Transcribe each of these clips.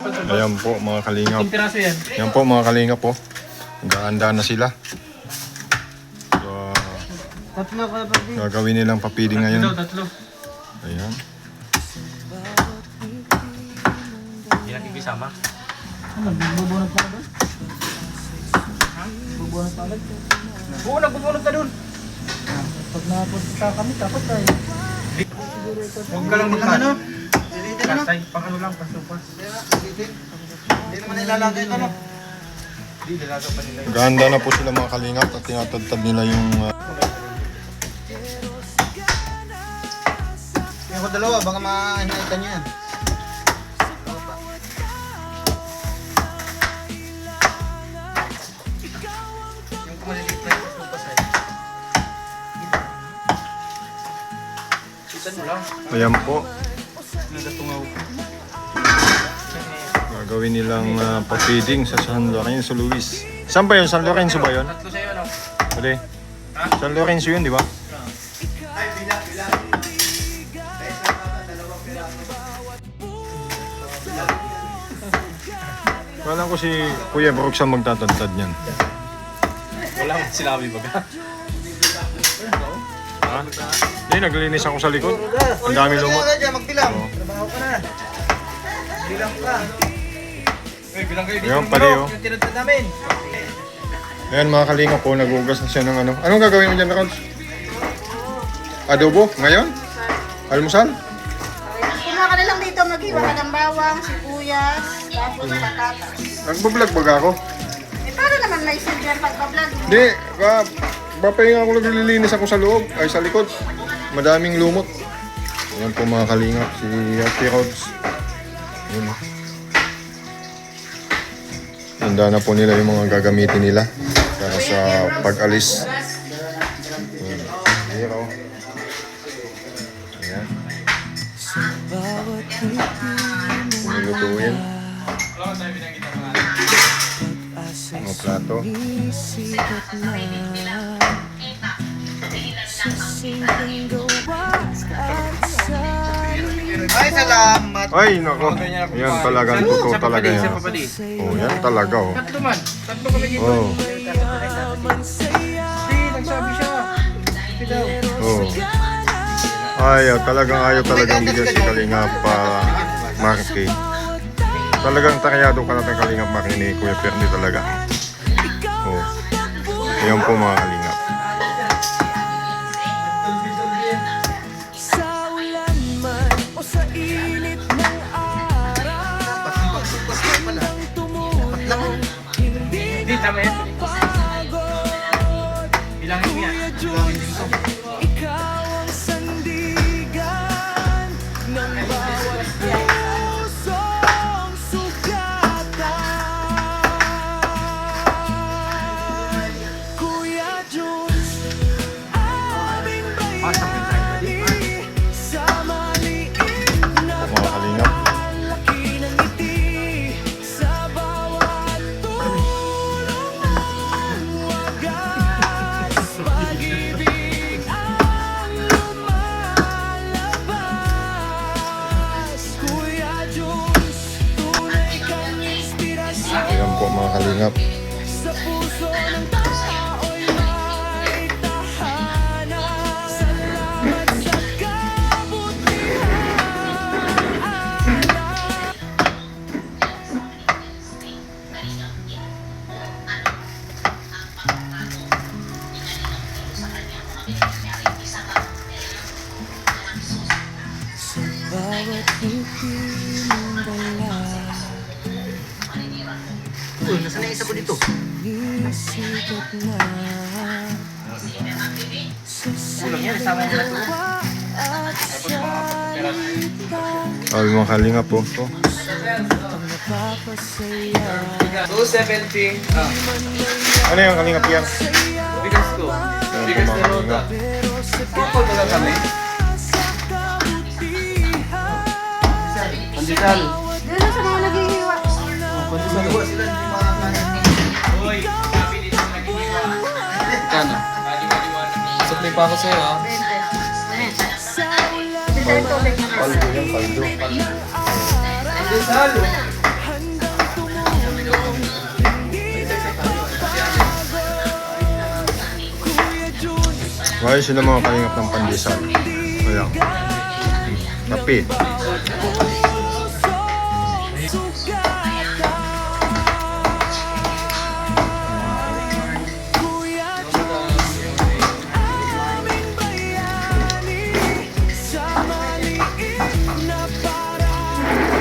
Ayan po mga kalingap. Ayan po mga kalingap po. Gahanda na sila. So, gagawin nilang papili ngayon. Ayan. Hindi natin isama. Bubunot pa doon? Bubunot pa doon? Oo, nagbubunot ka doon. Pag napunta kami, tapos tayo. Huwag ka lang magkano. Kasay, pang ano lang, pasupas. Hindi naman ilalagay ito, no? Hindi, nilaga pa nila yun. Gahanda na po sila mga kalingap at tinatagtad nila yung... Yung ko dalawa, baka mahinaitan niya yan. Yung kumaliliit na yung pasupas eh. Isan mo lang. Ayan po. Nagatungaw. Gagawin nilang papiding sa San Lorenzo Luis. Saan ba yun? San Lorenzo ba yun? Tatlo sa'yo, ano? Pwede. San Lorenzo yun, di ba? Kala ko si Kuya Brooks ang magtatantad niyan. Wala akong sinabi baga. Ha? Hindi, naglinis ako sa likod. Ang dami lumot. Magbilang. Trabaho ka na. Bilang ka. Uy, bilang kayo dito. Ayan, pare, oh. Yung tinatad namin. Ayan mga kalinga po, nagugas na siya ng ano. Anong gagawin mo dyan, Rons? Adobo? Ngayon? Almusal? Kumuha ka na lang dito, maghiwa ka ng bawang, sibuyas, tapos patatas. Nagbablog ba ako? Eh, para naman may silbihan pagka-vlog mo. Hindi, papahinga ako naglilinis ako sa loob, ay sa likod. Madaming lumot. Ayan po mga kalinga, si Ate Rods. Ayan. Handa na po nila yung mga gagamitin nila para sa pag-alis. Ayan. Zero. Ayan. Nilutuin. Mga plato. Ay, salamat. Ay, nako. Yan talagang totoo talaga yan. Oh, yan talaga oh. Tatlo man. Tatlo kami dito. Oh. Hindi, nagsabi siya. Hindi daw. Oh. Ayaw talagang bigyan si Kalingap Marky. Talagang takyado ka natin Kalingap Marky ni Kuya Perni talaga. Oh. Ayan po mga Kalingap. Hindi, tama yan. Bilangin mo yan. Bilangin din ko. Pasang mo tayo. Mga Kalingap. Ayan po mga Kalingap. Uy, nasaan na isa ko dito? Kulang yan. Isama mo na ito. Ay mga Kalingap po. Oh. 270. Ano yung Kalingap yan? Bigas ko. Ayan po Bigas mga na rota. Kalingap. Kapag wala kami. Pandesal. Dito sa mga naghihiwa. Pandesal. Iwa sila, hindi makakain. Uy, sabi dito naghihiwa. Kano? Supply pa ako sa'yo, ha? 20. Benta yung tubig na. Paldo yan, paldo. Pandesal. Ayos yun ang mga kalingap ng pandesal. Ayan. Kape.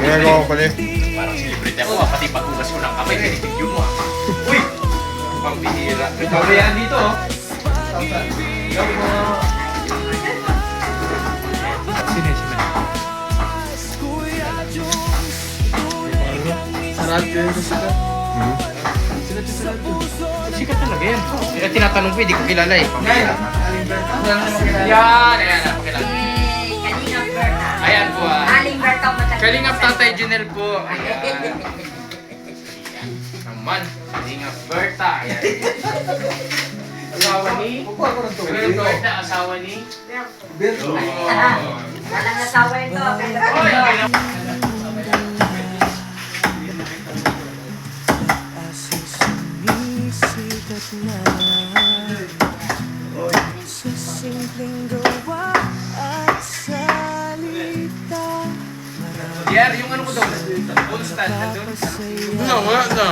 Ginagawa ko pala eh. Parang celebrity ako, pati paghugas ko ng kamay, pinipigyo mo ah. Uy! Pambihira. Pambihira dito oh. Sarado yun sa sikat. Sikat talaga yan. Kaya tinatanong ko, hindi ko kilala eh. Pambihira. Yan, ayan, pakilala. Kalingap Berta. Ayan po ah. Aling Berta ang matagal. Kalingap Tatay Junel po. Ayan. Naman, Kalingap Berta. Ayan. Asawa ni? Kalingap Berta, asawa ni? Walang asawa ito. Sa simpleng gawa at salita, Diyan, yung ano ko daw, full stand, nandun. Wala na.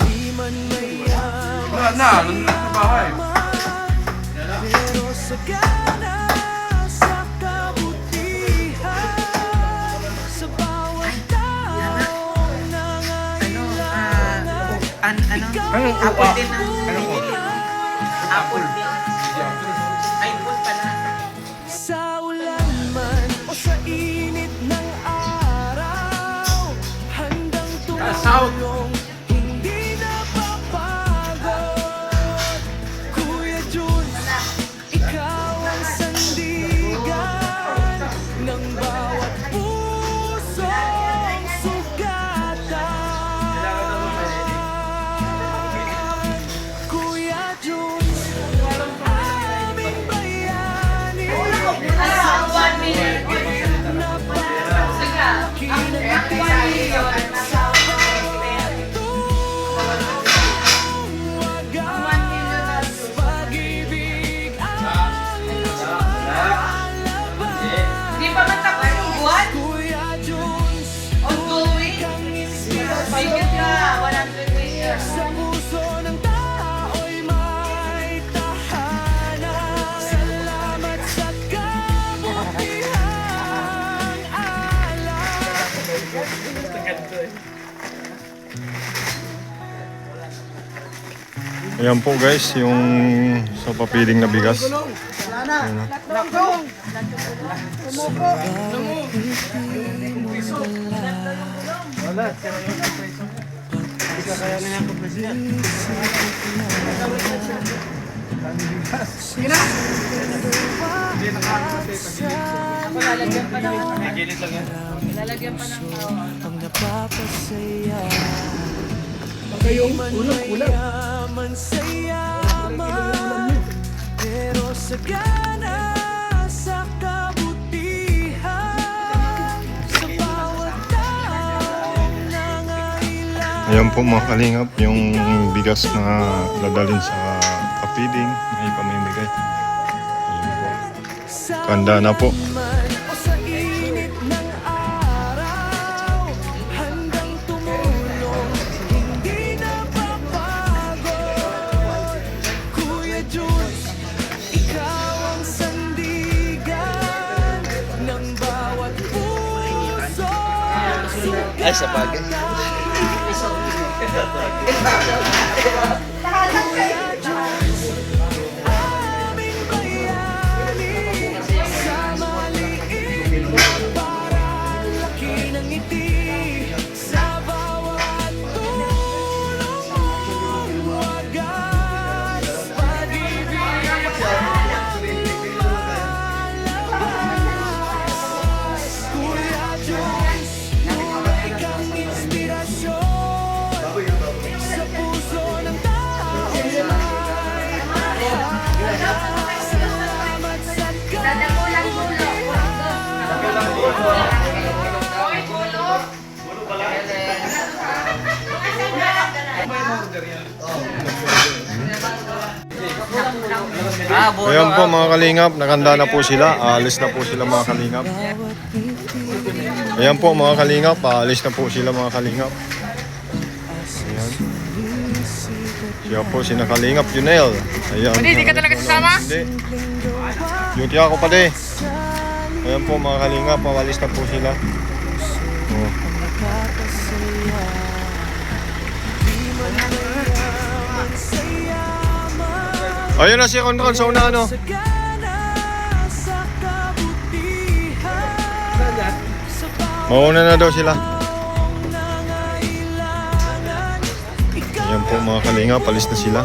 di man mayaman, Wala na, nandun sa bahay. pero sagana sa kabutihan, sa bawat tao nangailangan. Apple din na. Apple. Sa ulan man o sa init ng araw, handang tumulong, hindi napapagod. Kuya Jun, ikaw ang sandigan ng bawat pusong sugatan. Kuya Jun, aming bayani, pag-ibig ang Di pa man tapos yung buwan? Kuya Junes, Ongoing? kang Bigat ka, 100 meters. sa puso ng tao'y may tahanan. Salamat sa kabutihang alak. Ayan po guys, yung sa papiling na bigas. Ayan na. Lalagyan pa ng lalagyan pa ng Ang napapasaya, mayaman sa yaman, pero sagana sa kabutihan, sa bawat taong nangailangan. Ayan po mga kalingap, yung bigas na dadalhin sa kapiling, may pamimigay. Ayan po. Kanda na po. Man o sa init ng araw, handang tumulong, hindi napapagod. Kuya Jules, ikaw ang sandigan ng bawat puso. Ay, sa bagay. Aming bayani, sa maliit para laki ng ngiti, sa bawat tulong mong wagas, pag-ibig lumalabas. Kuya Jules, tunay kang inspirasyon sa puso ng tao. Ayan po mga kalingap, nakanda na po sila. Aalis na po sila mga kalingap. Ayan po mga kalingap, aalis na po sila mga kalingap. Ayan. Siya po si nakalingap, Junel. Ayan. Hindi ka talaga sasama? Hindi. Duty ako pa de. Ayan po mga kalingap, aalis na po sila. Oh. Ayun na si Conron sa una ano. Mauna na daw sila. Ayan po mga kalingap, alis na sila.